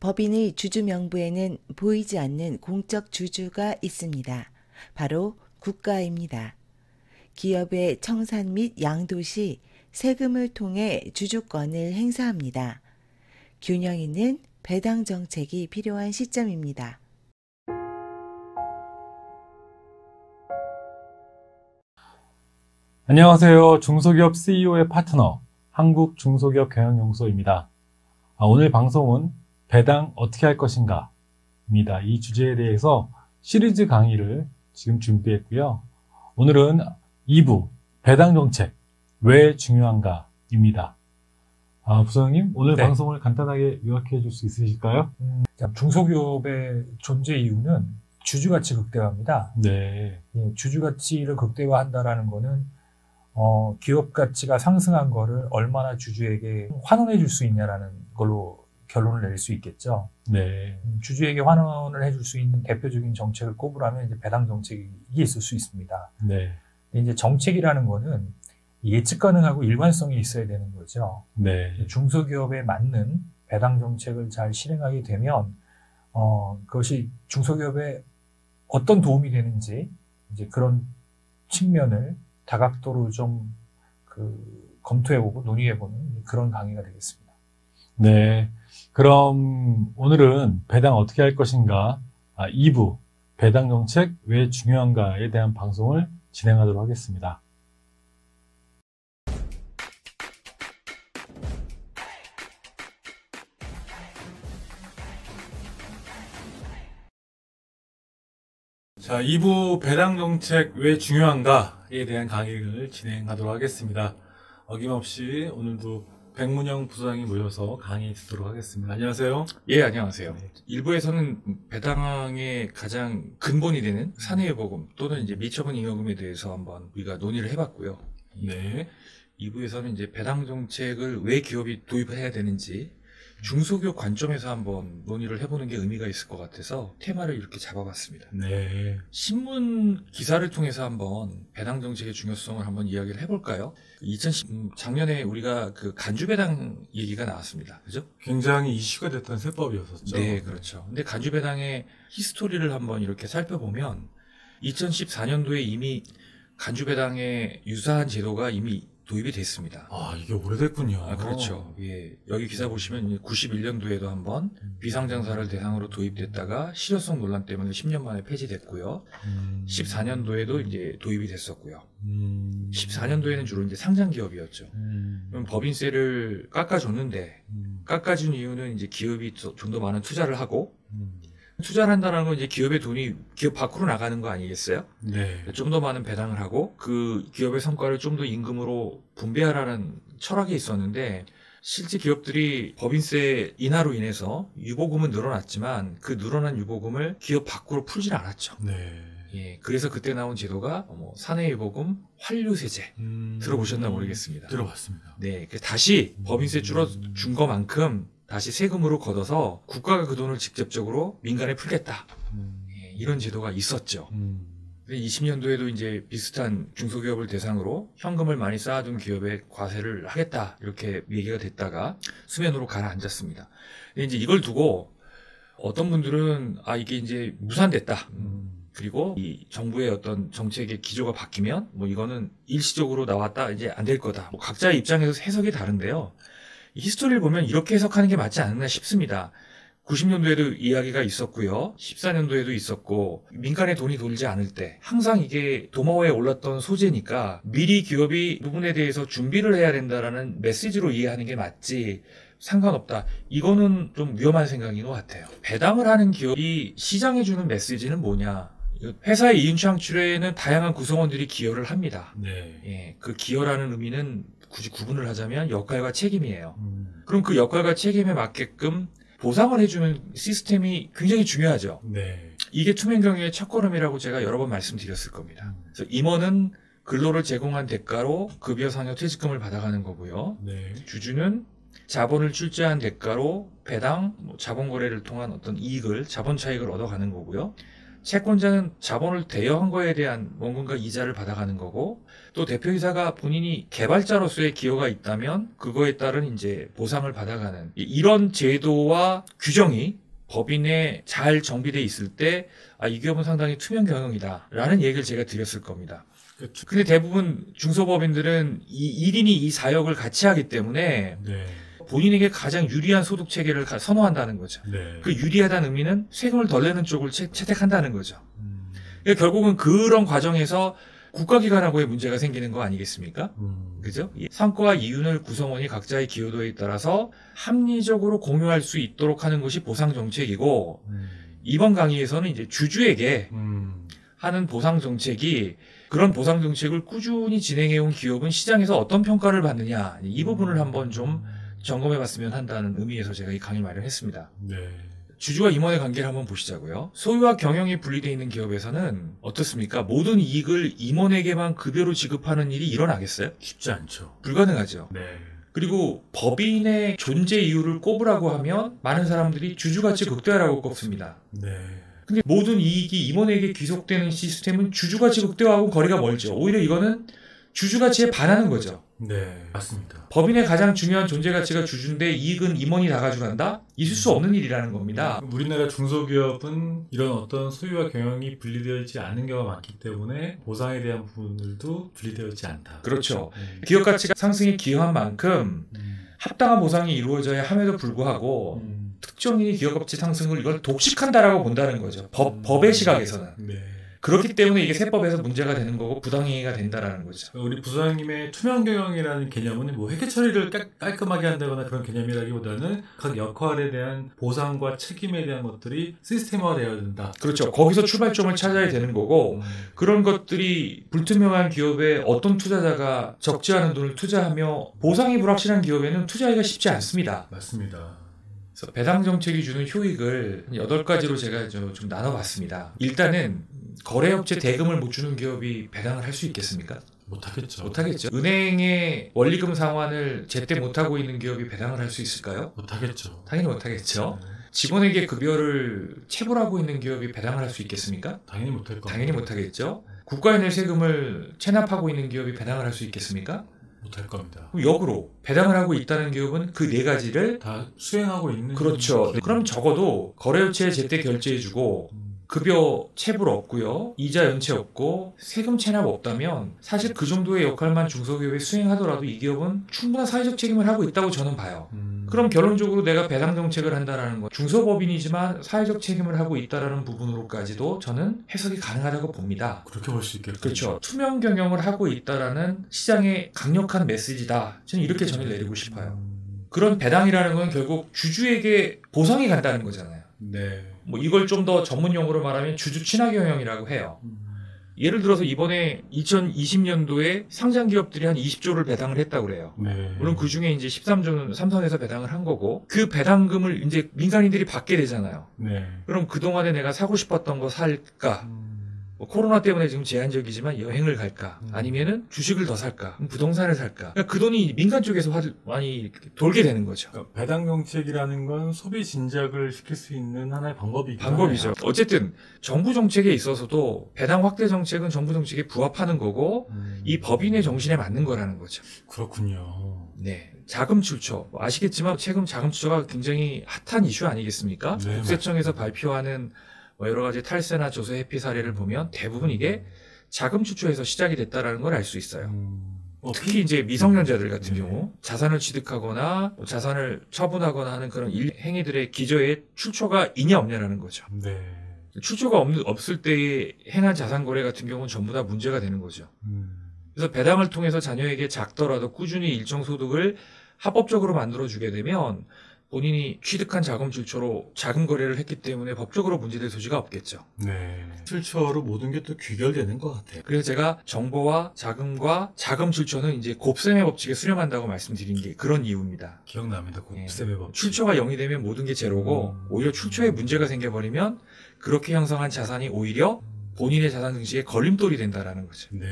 법인의 주주 명부에는 보이지 않는 공적 주주가 있습니다. 바로 국가입니다. 기업의 청산 및 양도 시 세금을 통해 주주권을 행사합니다. 균형 있는 배당 정책이 필요한 시점입니다. 안녕하세요. 중소기업 CEO의 파트너, 한국중소기업경영연구소입니다. 오늘 방송은 배당 어떻게 할 것인가 입니다. 이 주제에 대해서 시리즈 강의를 지금 준비했고요. 오늘은 2부 배당 정책 왜 중요한가 입니다. 부장님, 오늘 방송을 간단하게 요약해 줄 수 있으실까요? 중소기업의 존재 이유는 주주가치 극대화입니다. 네. 주주가치를 극대화한다라는 거는 기업 가치가 상승한 거를 얼마나 주주에게 환원해 줄 수 있냐라는 걸로 결론을 내릴 수 있겠죠. 네. 주주에게 환원을 해줄 수 있는 대표적인 정책을 꼽으라면 이제 배당 정책이 있을 수 있습니다. 네. 이제 정책이라는 거는 예측 가능하고 일관성이 있어야 되는 거죠. 네. 중소기업에 맞는 배당 정책을 잘 실행하게 되면 그것이 중소기업에 어떤 도움이 되는지 이제 그런 측면을 다각도로 좀 검토해보고 논의해보는 그런 강의가 되겠습니다. 네. 그럼 오늘은 배당 어떻게 할 것인가 2부 배당 정책 왜 중요한가에 대한 방송을 진행하도록 하겠습니다. 자, 2부 배당 정책 왜 중요한가에 대한 강의를 진행하도록 하겠습니다. 어김없이 오늘도 백문영 부소장이 모여서 강의 듣도록 하겠습니다. 안녕하세요. 예, 안녕하세요. 네. 1부에서는 배당의 가장 근본이 되는 사내유보금 또는 이제 미처분 잉여금에 대해서 한번 우리가 논의를 해봤고요. 네. 2부에서는 이제 배당 정책을 왜 기업이 도입해야 되는지 중소기업 관점에서 한번 논의를 해보는 게 의미가 있을 것 같아서 테마를 이렇게 잡아봤습니다. 네. 신문 기사를 통해서 한번 배당 정책의 중요성을 한번 이야기를 해볼까요? 작년에 우리가 간주 배당 얘기가 나왔습니다. 그죠? 굉장히 이슈가 됐던 세법이었었죠. 네, 그렇죠. 근데 간주 배당의 히스토리를 한번 이렇게 살펴보면 2014년도에 이미 간주 배당에 유사한 제도가 이미 도입이 됐습니다. 이게 오래됐군요. 그렇죠. 예. 여기 기사 보시면 91년도에도 한번 비상장사를 대상으로 도입됐다가 실효성 논란 때문에 10년 만에 폐지됐고요. 14년도에도 이제 도입이 됐었고요. 14년도에는 주로 이제 상장 기업이었죠. 그럼 법인세를 깎아줬는데 깎아준 이유는 이제 기업이 좀 더 많은 투자를 하고 투자를 한다는 건 이제 기업의 돈이 기업 밖으로 나가는 거 아니겠어요? 네. 좀 더 많은 배당을 하고 그 기업의 성과를 좀 더 임금으로 분배하라는 철학이 있었는데 실제 기업들이 법인세 인하로 인해서 유보금은 늘어났지만 그 늘어난 유보금을 기업 밖으로 풀질 않았죠. 네. 예, 그래서 그때 나온 제도가 사내유보금 환류세제 들어보셨나 모르겠습니다. 들어봤습니다. 네, 다시 법인세 줄여준 것만큼 다시 세금으로 걷어서 국가가 그 돈을 직접적으로 민간에 풀겠다. 예, 이런 제도가 있었죠. 20년도에도 이제 비슷한 중소기업을 대상으로 현금을 많이 쌓아둔 기업에 과세를 하겠다. 이렇게 얘기가 됐다가 수면으로 가라앉았습니다. 근데 이제 이걸 두고 어떤 분들은 이게 이제 무산됐다. 그리고 이 정부의 어떤 정책의 기조가 바뀌면 이거는 일시적으로 나왔다. 이제 안 될 거다. 각자의 입장에서 해석이 다른데요. 히스토리를 보면 이렇게 해석하는 게 맞지 않나 싶습니다. 90년도에도 이야기가 있었고요. 14년도에도 있었고 민간의 돈이 돌지 않을 때 항상 이게 도마에 올랐던 소재니까 미리 기업이 부분에 대해서 준비를 해야 된다라는 메시지로 이해하는 게 맞지 상관없다. 이거는 좀 위험한 생각인 것 같아요. 배당을 하는 기업이 시장에 주는 메시지는 뭐냐. 회사의 이윤 창출에는 다양한 구성원들이 기여를 합니다. 네. 예, 그 기여라는 의미는 굳이 구분을 하자면 역할과 책임이에요. 그럼 그 역할과 책임에 맞게끔 보상을 해주는 시스템이 굉장히 중요하죠. 네. 이게 투명 경영의 첫걸음이라고 제가 여러 번 말씀드렸을 겁니다. 그래서 임원은 근로를 제공한 대가로 급여 상여 퇴직금을 받아가는 거고요. 네. 주주는 자본을 출자한 대가로 배당, 자본 거래를 통한 어떤 이익을 자본 차익을 얻어가는 거고요. 채권자는 자본을 대여한 거에 대한 뭔가 이자를 받아가는 거고, 또 대표이사가 본인이 개발자로서의 기여가 있다면 그거에 따른 이제 보상을 받아가는 이런 제도와 규정이 법인에 잘 정비돼 있을 때, 이 기업은 상당히 투명 경영이다라는 얘기를 제가 드렸을 겁니다. 그렇죠. 근데 대부분 중소법인들은 이 1인이 이 사역을 같이 하기 때문에 네. 본인에게 가장 유리한 소득 체계를 선호한다는 거죠. 네. 그 유리하다는 의미는 세금을 덜 내는 쪽을 채택한다는 거죠. 그러니까 결국은 그런 과정에서 국가기관하고의 문제가 생기는 거 아니겠습니까? 그죠? 성과와 이윤을 구성원이 각자의 기여도에 따라서 합리적으로 공유할 수 있도록 하는 것이 보상정책이고, 이번 강의에서는 이제 주주에게 하는 보상정책이, 그런 보상정책을 꾸준히 진행해온 기업은 시장에서 어떤 평가를 받느냐, 이 부분을 한번 좀 점검해 봤으면 한다는 의미에서 제가 이 강의를 마련했습니다. 네. 주주와 임원의 관계를 한번 보시자고요. 소유와 경영이 분리되어 있는 기업에서는 어떻습니까? 모든 이익을 임원에게만 급여로 지급하는 일이 일어나겠어요? 쉽지 않죠. 불가능하죠. 네. 그리고 법인의 존재 이유를 꼽으라고 하면 많은 사람들이 주주가치 극대화라고 꼽습니다. 네. 근데 모든 이익이 임원에게 귀속되는 시스템은 주주가치 극대화하고 거리가 멀죠. 오히려 이거는 주주가치에 반하는 거죠. 네, 맞습니다. 법인의 가장 중요한 존재 가치가 주주인데 이익은 임원이 다 가져간다? 있을 수 없는 일이라는 겁니다. 우리나라 중소기업은 이런 어떤 소유와 경영이 분리되어 있지 않은 경우가 많기 때문에 보상에 대한 부분들도 분리되어 있지 않다. 그렇죠. 기업 가치가 상승에 기여한 만큼 합당한 보상이 이루어져야 함에도 불구하고 특정인이 기업 가치 상승을 이걸 독식한다라고 본다는 거죠. 법의 시각에서는. 네. 그렇기 때문에 이게 세법에서 문제가 되는 거고 부당행위가 된다라는 거죠. 우리 부사장님의 투명 경영이라는 개념은 뭐 회계 처리를 깔끔하게 한다거나 그런 개념이라기보다는 각 역할에 대한 보상과 책임에 대한 것들이 시스템화되어야 된다. 그렇죠. 거기서 출발점을 찾아야 되는 거고, 그런 것들이 불투명한 기업에 어떤 투자자가 적지 않은 돈을 투자하며 보상이 불확실한 기업에는 투자하기가 쉽지 않습니다. 맞습니다. 그래서 배당 정책이 주는 효익을 8가지로 제가 좀 나눠봤습니다. 일단은 거래업체 대금을 못 주는 기업이 배당을 할 수 있겠습니까? 못하겠죠. 못하겠죠. 은행의 원리금 상환을 제때 못하고 있는 기업이 배당을 할 수 있을까요? 못하겠죠. 당연히 못하겠죠. 직원에게 급여를 체불하고 있는 기업이 배당을 할 수 있겠습니까? 당연히 못할 겁니다. 당연히 못하겠죠. 국가에 낼 세금을 체납하고 있는 기업이 배당을 할 수 있겠습니까? 못할 겁니다. 그럼 역으로 배당을 하고 있다는 기업은 그 4가지를 다 수행하고 있는. 그렇죠. 그럼 적어도 거래업체에 제때 결제해주고 급여 체불 없고요, 이자 연체 없고 세금 체납 없다면 사실 그 정도의 역할만 중소기업에 수행하더라도 이 기업은 충분한 사회적 책임을 하고 있다고 저는 봐요. 그럼 결론적으로 내가 배당 정책을 한다는 건 중소법인이지만 사회적 책임을 하고 있다는 부분으로까지도 저는 해석이 가능하다고 봅니다. 그렇게 볼 수 있겠군요. 그렇죠. 투명 경영을 하고 있다라는 시장의 강력한 메시지다. 저는 이렇게 전을 내리고 싶어요. 그런 배당이라는 건 결국 주주에게 보상이 간다는 거잖아요. 네. 뭐 이걸 좀 더 전문 용어로 말하면 주주 친화 경영이라고 해요. 예를 들어서 이번에 2020년도에 상장 기업들이 한 20조를 배당을 했다고 그래요. 네. 물론 그 중에 이제 13조는 삼성에서 배당을 한 거고, 그 배당금을 이제 민간인들이 받게 되잖아요. 네. 그럼 그동안에 내가 사고 싶었던 거 살까? 뭐 코로나 때문에 지금 제한적이지만 여행을 갈까? 아니면은 주식을 더 살까? 부동산을 살까? 그러니까 그 돈이 민간 쪽에서 많이 돌게 되는 거죠. 그러니까 배당 정책이라는 건 소비 진작을 시킬 수 있는 하나의 방법이죠. 어쨌든 정부 정책에 있어서도 배당 확대 정책은 정부 정책에 부합하는 거고, 이 법인의 정신에 맞는 거라는 거죠. 그렇군요. 네. 자금 출처. 아시겠지만 최근 자금 출처가 굉장히 핫한 이슈 아니겠습니까? 네, 국세청에서 발표하는 여러 가지 탈세나 조세 회피 사례를 보면 대부분 이게 자금 추초에서 시작이 됐다라는 걸 알 수 있어요. 특히 이제 미성년자들 같은 경우 자산을 취득하거나 자산을 처분하거나 하는 그런 행위들의 기저에 출처가 있냐 없냐라는 거죠. 네. 출처가 없을 때의 행한 자산 거래 같은 경우는 전부 다 문제가 되는 거죠. 그래서 배당을 통해서 자녀에게 작더라도 꾸준히 일정 소득을 합법적으로 만들어주게 되면 본인이 취득한 자금 출처로 자금 거래를 했기 때문에 법적으로 문제될 소지가 없겠죠. 네. 출처로 모든 게 또 귀결되는 것 같아요. 그래서 제가 정보와 자금과 자금 출처는 이제 곱셈의 법칙에 수렴한다고 말씀드린 게 그런 이유입니다. 기억납니다. 곱셈의 법칙. 출처가 0이 되면 모든 게 제로고 오히려 출처에 문제가 생겨버리면 그렇게 형성한 자산이 오히려 본인의 자산 증식에 걸림돌이 된다라는 거죠. 네.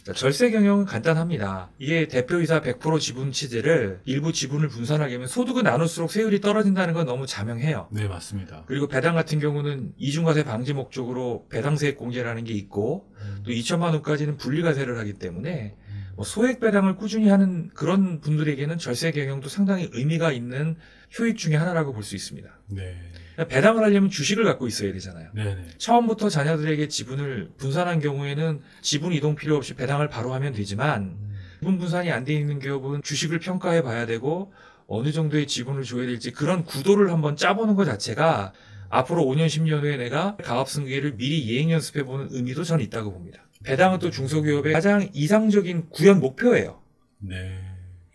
자, 절세 경영은 간단합니다. 이게 대표이사 100% 지분 취지를 일부 지분을 분산하게 하면 소득은 나눌수록 세율이 떨어진다는 건 너무 자명해요. 네, 맞습니다. 그리고 배당 같은 경우는 이중과세 방지 목적으로 배당세액 공제라는 게 있고 또 2천만 원까지는 분리과세를 하기 때문에 뭐 소액 배당을 꾸준히 하는 그런 분들에게는 절세 경영도 상당히 의미가 있는 효익 중에 하나라고 볼 수 있습니다. 네. 배당을 하려면 주식을 갖고 있어야 되잖아요. 네네. 처음부터 자녀들에게 지분을 분산한 경우에는 지분 이동 필요 없이 배당을 바로 하면 되지만 지분 분산이 안 돼 있는 기업은 주식을 평가해 봐야 되고 어느 정도의 지분을 줘야 될지 그런 구도를 한번 짜보는 것 자체가 앞으로 5년, 10년 후에 내가 가압승계를 미리 예행 연습해보는 의미도 저는 있다고 봅니다. 배당은 또 중소기업의 가장 이상적인 구현 목표예요. 네.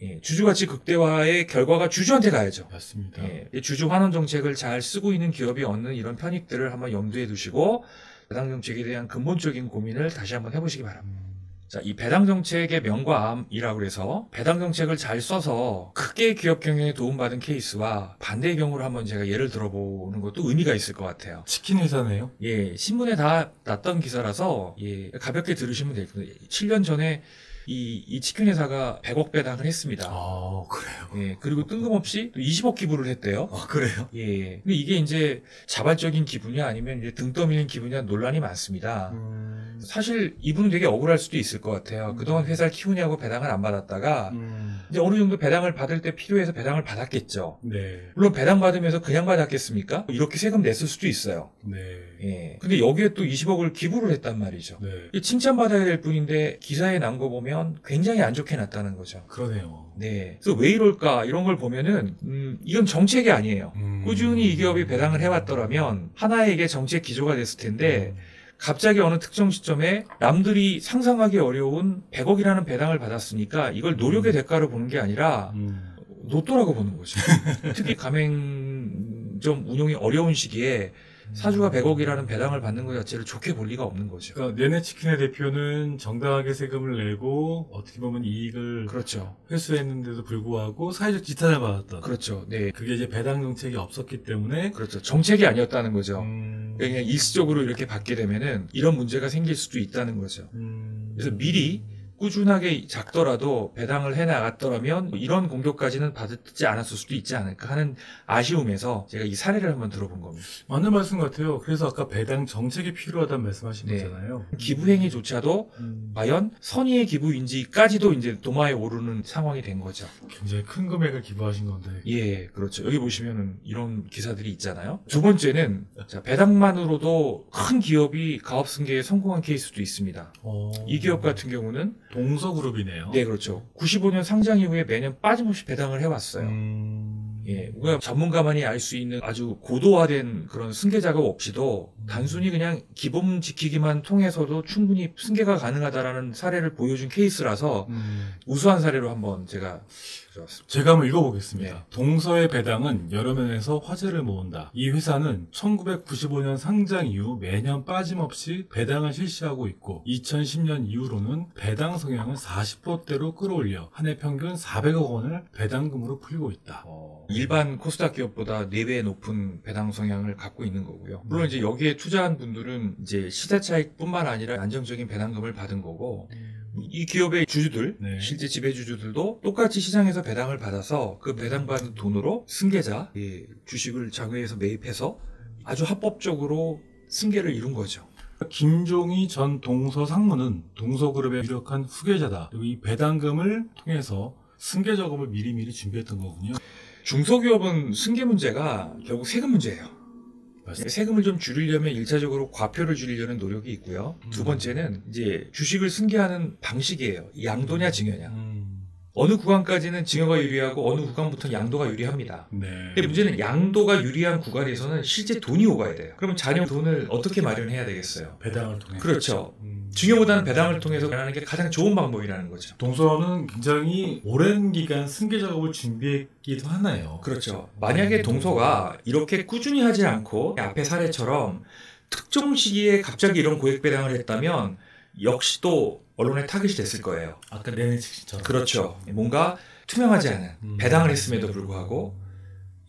예, 주주가치 극대화의 결과가 주주한테 가야죠. 맞습니다. 예, 주주 환원 정책을 잘 쓰고 있는 기업이 얻는 이런 편익들을 한번 염두에 두시고 배당 정책에 대한 근본적인 고민을 다시 한번 해보시기 바랍니다. 자, 이 배당 정책의 명과 암이라고 해서 배당 정책을 잘 써서 크게 기업 경영에 도움받은 케이스와 반대의 경우를 한번 제가 예를 들어보는 것도 의미가 있을 것 같아요. 치킨 회사네요. 예, 신문에 다 났던 기사라서 예, 가볍게 들으시면 될 거예요. 7년 전에 이 치킨 회사가 100억 배당을 했습니다. 아, 그래요? 예, 그리고 뜬금없이 또 20억 기부를 했대요. 아, 그래요? 예. 근데 이게 이제 자발적인 기부냐 아니면 이제 등 떠미는 기부냐 논란이 많습니다. 사실 이분은 되게 억울할 수도 있을 것 같아요. 그동안 회사를 키우냐고 배당을 안 받았다가 이제 어느 정도 배당을 받을 때 필요해서 배당을 받았겠죠. 네. 물론 배당 받으면서 그냥 받았겠습니까? 이렇게 세금 냈을 수도 있어요. 네. 예. 근데 여기에 또 20억을 기부를 했단 말이죠. 네. 칭찬받아야 될 뿐인데 기사에 난 거 보면 굉장히 안 좋게 났다는 거죠. 그러네요. 네. 그래서 왜 이럴까 이런 걸 보면은 이건 정책이 아니에요. 꾸준히 이 기업이 배당을 해왔더라면 하나의 이게 정책 기조가 됐을 텐데 갑자기 어느 특정 시점에 남들이 상상하기 어려운 100억이라는 배당을 받았으니까 이걸 노력의 대가로 보는 게 아니라 로또라고 보는 거죠. 특히 가맹점 운용이 어려운 시기에 사주가 100억이라는 배당을 받는 것 자체를 좋게 볼 리가 없는 거죠. 그러니까 네네치킨의 대표는 정당하게 세금을 내고 어떻게 보면 이익을 그렇죠. 회수했는데도 불구하고 사회적 지탄을 받았던. 그렇죠. 네. 그게 이제 배당 정책이 없었기 때문에. 그렇죠. 정책이 아니었다는 거죠. 그냥 일시적으로 이렇게 받게 되면은 이런 문제가 생길 수도 있다는 거죠. 그래서 미리 꾸준하게 작더라도 배당을 해나갔더라면 이런 공격까지는 받지 않았을 수도 있지 않을까 하는 아쉬움에서 제가 이 사례를 한번 들어본 겁니다. 맞는 말씀 같아요. 그래서 아까 배당 정책이 필요하다는 말씀하신 네. 거잖아요. 기부행위조차도 과연 선의의 기부인지까지도 이제 도마에 오르는 상황이 된 거죠. 굉장히 큰 금액을 기부하신 건데. 예, 그렇죠. 여기 보시면은 이런 기사들이 있잖아요. 두 번째는 자, 배당만으로도 큰 기업이 가업승계에 성공한 케이스도 있습니다. 이 기업 같은 경우는 동서그룹이네요. 네, 그렇죠. 95년 상장 이후에 매년 빠짐없이 배당을 해왔어요. 예, 우리가 전문가만이 알 수 있는 아주 고도화된 그런 승계 작업 없이도 단순히 그냥 기본 지키기만 통해서도 충분히 승계가 가능하다라는 사례를 보여준 케이스라서 우수한 사례로 한번 제가 가져왔습니다. 제가 한번 읽어보겠습니다. 네. 동서의 배당은 여러 면에서 화제를 모은다. 이 회사는 1995년 상장 이후 매년 빠짐없이 배당을 실시하고 있고 2010년 이후로는 배당 성향을 40%대로 끌어올려 한 해 평균 400억 원을 배당금으로 풀고 있다. 일반 코스닥 기업보다 4배 높은 배당 성향을 갖고 있는 거고요. 물론 이제 여기에 투자한 분들은 이제 시세 차익뿐만 아니라 안정적인 배당금을 받은 거고 이 기업의 주주들, 네. 실제 지배주주들도 똑같이 시장에서 배당을 받아서 그 배당받은 돈으로 승계자, 주식을 장외에서 매입해서 아주 합법적으로 승계를 이룬 거죠. 김종희 전 동서 상무는 동서그룹의 유력한 후계자다. 그리고 이 배당금을 통해서 승계 작업을 미리미리 준비했던 거군요. 중소기업은 승계 문제가 결국 세금 문제예요. 맞습니다. 세금을 좀 줄이려면 1차적으로 과표를 줄이려는 노력이 있고요. 두 번째는 이제 주식을 승계하는 방식이에요. 양도냐 증여냐. 어느 구간까지는 증여가 유리하고 어느 구간부터는 양도가 유리합니다. 네. 근데 문제는 양도가 유리한 구간에서는 실제 돈이 오가야 돼요. 그러면 자녀 돈을 어떻게 마련해야 되겠어요? 배당을 통해. 그렇죠. 증여보다는 배당을 통해서 마련하는 게 가장 좋은 방법이라는 거죠. 동서는 굉장히 오랜 기간 승계 작업을 준비했기도 하나요? 그렇죠. 만약에 동서가 이렇게 꾸준히 하지 않고 앞의 사례처럼 특정 시기에 갑자기 이런 고액 배당을 했다면 역시 또 언론에 타깃이 됐을 거예요. 아까 네네치킨처럼. 그렇죠. 뭔가 투명하지 않은 배당을 했음에도 불구하고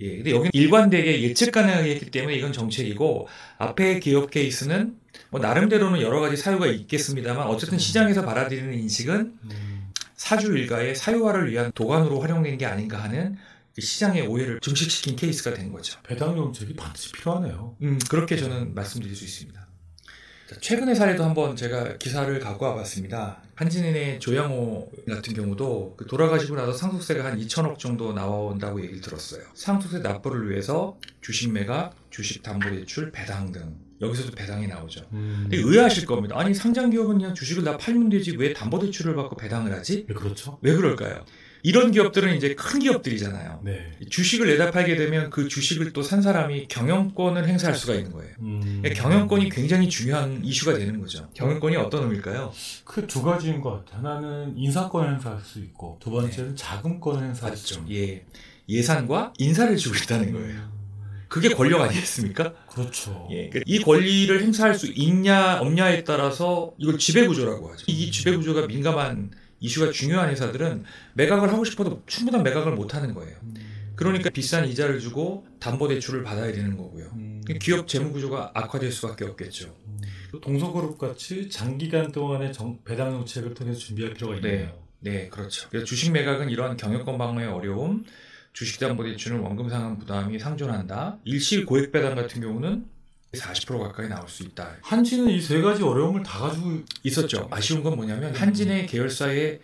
예, 근데 여기는 일관되게 예측 가능하게 했기 때문에 이건 정책이고, 앞에 기업 케이스는 뭐 나름대로는 여러 가지 사유가 있겠습니다만 어쨌든 시장에서 받아들이는 인식은 사주 일가의 사유화를 위한 도관으로 활용된 게 아닌가 하는 시장의 오해를 증식시킨 케이스가 된 거죠. 배당 정책이 반드시 필요하네요. 그렇게 저는 말씀드릴 수 있습니다. 자, 최근의 사례도 한번 제가 기사를 갖고 와봤습니다. 한진은행의 조양호 같은 경우도 그 돌아가시고 나서 상속세가 한 2천억 정도 나온다고 얘기를 들었어요. 상속세 납부를 위해서 주식 매각, 주식 담보대출, 배당 등 여기서도 배당이 나오죠. 근데 의아하실 겁니다. 아니 상장기업은 그냥 주식을 다 팔면 되지 왜 담보대출을 받고 배당을 하지? 네, 그렇죠. 왜 그럴까요? 이런 기업들은 이제 큰 기업들이잖아요. 네. 주식을 내다 팔게 되면 그 주식을 또 산 사람이 경영권을 행사할 수가 있는 거예요. 그러니까 경영권이 굉장히 중요한 이슈가 되는 거죠. 경영권이 어떤 의미일까요? 그 두 가지인 것 같아요. 하나는 인사권을 행사할 수 있고 두 번째는 자금권을 행사할 수 있죠. 예, 예산과 인사를 주고 있다는 거예요. 그게 권력 아니겠습니까? 그렇죠. 예, 이 권리를 행사할 수 있냐 없냐에 따라서 이걸 지배구조라고 하죠. 이 지배구조가 민감한 이슈가 중요한 회사들은 매각을 하고 싶어도 충분한 매각을 못 하는 거예요. 그러니까 비싼 이자를 주고 담보대출을 받아야 되는 거고요. 기업 재무구조가 악화될 수밖에 없겠죠. 동서그룹 같이 장기간 동안의 배당 정책을 통해서 준비할 필요가 있네요. 네, 그렇죠. 그래서 주식 매각은 이러한 경영권 방어의 어려움, 주식담보대출은 원금 상환 부담이 상존한다. 일시 고액 배당 같은 경우는 40% 가까이 나올 수 있다. 한진은 이 세 가지 어려움을 다 가지고 있었죠. 아쉬운 건 뭐냐면 한진의 계열사에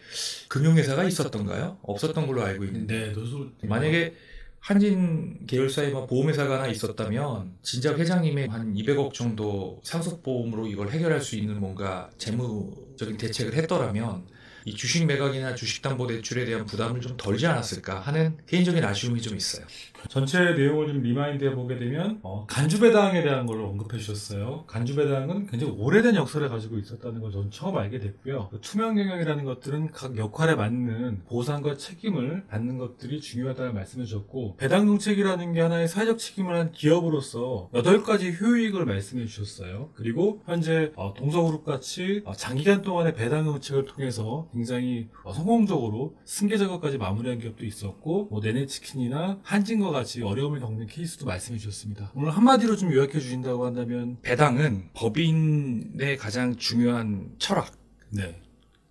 금융회사가 있었던가요? 없었던 걸로 알고 있는데 만약에 한진 계열사에 보험회사가 하나 있었다면 진작 회장님의 한 200억 정도 상속보험으로 이걸 해결할 수 있는 뭔가 재무적인 대책을 했더라면 이 주식 매각이나 주식담보대출에 대한 부담을 좀 덜지 않았을까 하는 개인적인 아쉬움이 좀 있어요. 전체 내용을 좀 리마인드 해보게 되면 간주배당에 대한 걸 언급해 주셨어요. 간주배당은 굉장히 오래된 역사를 가지고 있었다는 걸 저는 처음 알게 됐고요. 투명 경영이라는 것들은 각 역할에 맞는 보상과 책임을 받는 것들이 중요하다는 말씀해 주셨고, 배당 정책이라는 게 하나의 사회적 책임을 한 기업으로서 8가지 효익을 말씀해 주셨어요. 그리고 현재 동서그룹 같이 장기간 동안의 배당 정책을 통해서 굉장히 성공적으로 승계 작업까지 마무리한 기업도 있었고, 네네치킨이나 한진과 같이 어려움을 겪는 케이스도 말씀해 주셨습니다. 오늘 한마디로 좀 요약해 주신다고 한다면, 배당은 법인의 가장 중요한 철학, 네,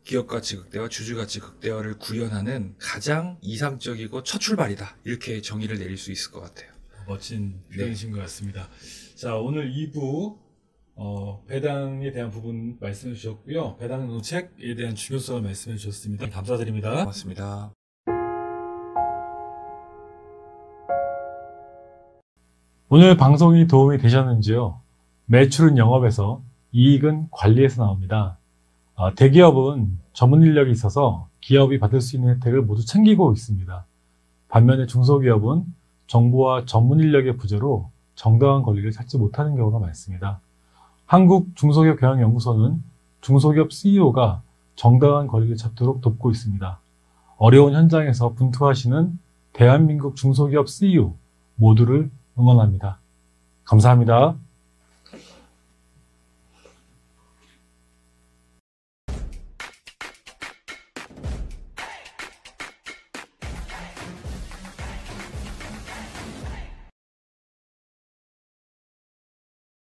기업가치 극대화, 주주가치 극대화를 구현하는 가장 이상적이고 첫 출발이다. 이렇게 정의를 내릴 수 있을 것 같아요. 멋진 표현이신 것 같습니다. 자, 오늘 2부 배당에 대한 부분 말씀해 주셨고요. 배당 정책에 대한 중요성을 말씀해 주셨습니다. 감사드립니다. 고맙습니다. 오늘 방송이 도움이 되셨는지요? 매출은 영업에서, 이익은 관리에서 나옵니다. 대기업은 전문 인력이 있어서 기업이 받을 수 있는 혜택을 모두 챙기고 있습니다. 반면에 중소기업은 정보와 전문 인력의 부재로 정당한 권리를 찾지 못하는 경우가 많습니다. 한국중소기업경영연구소는 중소기업 CEO가 정당한 권리를 찾도록 돕고 있습니다. 어려운 현장에서 분투하시는 대한민국 중소기업 CEO 모두를 응원합니다. 감사합니다.